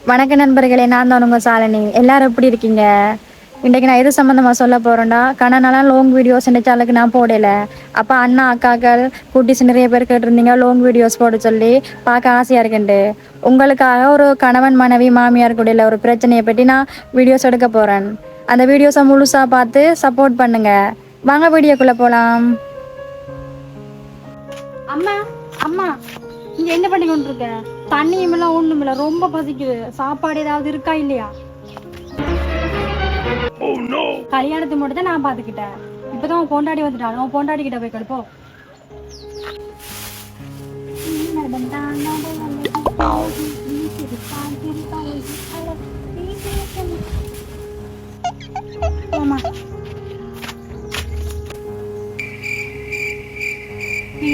வணக்க நண்பர்களே, நான் தான் உங்கள் சாலினி. எல்லாரும் எப்படி இருக்கீங்க? இன்றைக்கு நான் எது சம்மந்தமாக சொல்ல போகிறேன்டா, கணநாளாக லாங் வீடியோஸ் இந்த சேனலுக்கு நான் போடலை. அப்போ அண்ணா அக்காக்கள் குட்டிஸ் நிறைய பேர் கேட்டிருந்தீங்க லாங் வீடியோஸ் போட சொல்லி. பார்க்க ஆசையாக இருக்குண்டு. உங்களுக்காக ஒரு கணவன் மனைவி மாமியார் கூட ஒரு பிரச்சனையை பற்றி நான் வீடியோஸ் எடுக்க போகிறேன். அந்த வீடியோஸை முழுசாக பார்த்து சப்போர்ட் பண்ணுங்க. வாங்க வீடியோக்குள்ளே போகலாம். அம்மா அம்மா, இங்க என்ன பண்ணி கொண்டு இருக்க? தண்ணியும் இல்ல ஒண்ணும் இல்ல, ரொம்ப பசிக்குது. சாப்பாடு ஏதாவது இருக்கா இல்லையா? கல்யாணத்தை மட்டும் தான் நான் பாத்துக்கிட்டேன். இப்பதான் உன் பொண்டாடி வந்துட்டான். உன் பொண்டாடி கிட்ட போய் கடுப்போ.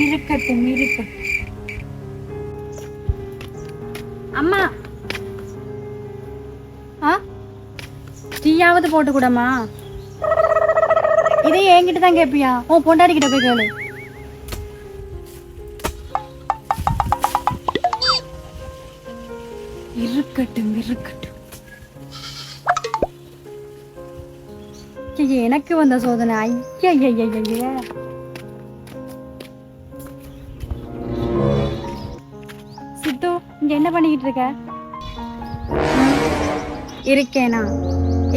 இருக்கட்டும் இருக்கட்டும். அம்மா, டீயாவது போட்டு கூடமா? இதே என்கிட்ட தான் கேட்பியா? உன் பொண்டாடி கிட்ட போய் கேளு. இருக்கட்டும் இருக்கட்டும். எனக்கு வந்த சோதனை. ஐயா, சித்து, இங்க என்ன பண்ணிக்கிட்டு இருக்க? இருக்கேனா?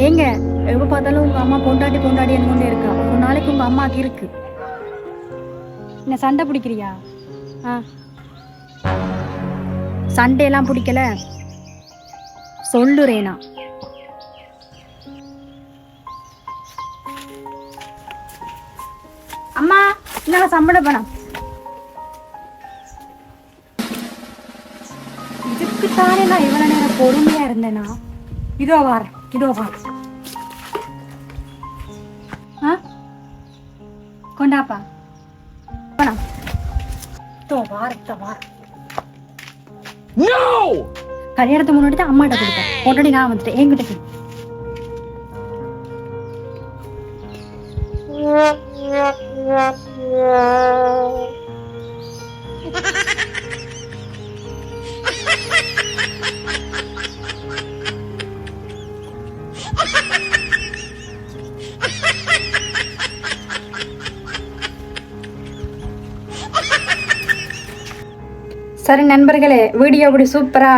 ஏங்க, எப்ப பார்த்தாலும் உங்க அம்மா பொண்டாடி கொண்டே இருக்கா. ஒரு நாளைக்கு உங்க அம்மாக்கு இருக்கு. என்ன சண்டை பிடிக்கிறியா? சண்டையெல்லாம் பிடிக்கல சொல்லுறேனா? அம்மா, இல்ல சம்பள பணம். இதுக்குத்தானே நான் இவ்வளவு நேரம் பொறுமையா இருந்தேனா? இதோ வார கொண்டாப்பா பணம். கல்யாணத்தை முன்னாடி தான் அம்மாட்ட கொடுத்தேன். உடனே நான் வந்துட்டேன். என்கிட்ட சரி நண்பர்களே, வீடியோ இப்படி சூப்பரா.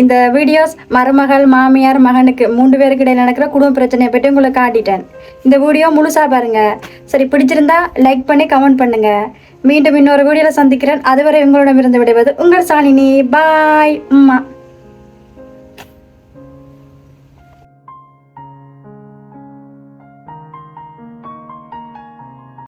இந்த வீடியோஸ் மருமகள் மாமியார் மகனுக்கு 3 பேருக்கு இடையில நடக்கிற குடும்ப பிரச்சனையை பற்றி உங்களுக்கு காட்டிட்டேன். இந்த வீடியோ முழுசா பாருங்க. சரி, பிடிச்சிருந்தா லைக் பண்ணி கமெண்ட் பண்ணுங்க. மீண்டும் இன்னொரு வீடியோல சந்திக்கிறேன். அதுவரை உங்களிடமிருந்து விடுவது உங்கள் சாலினி. பாய்.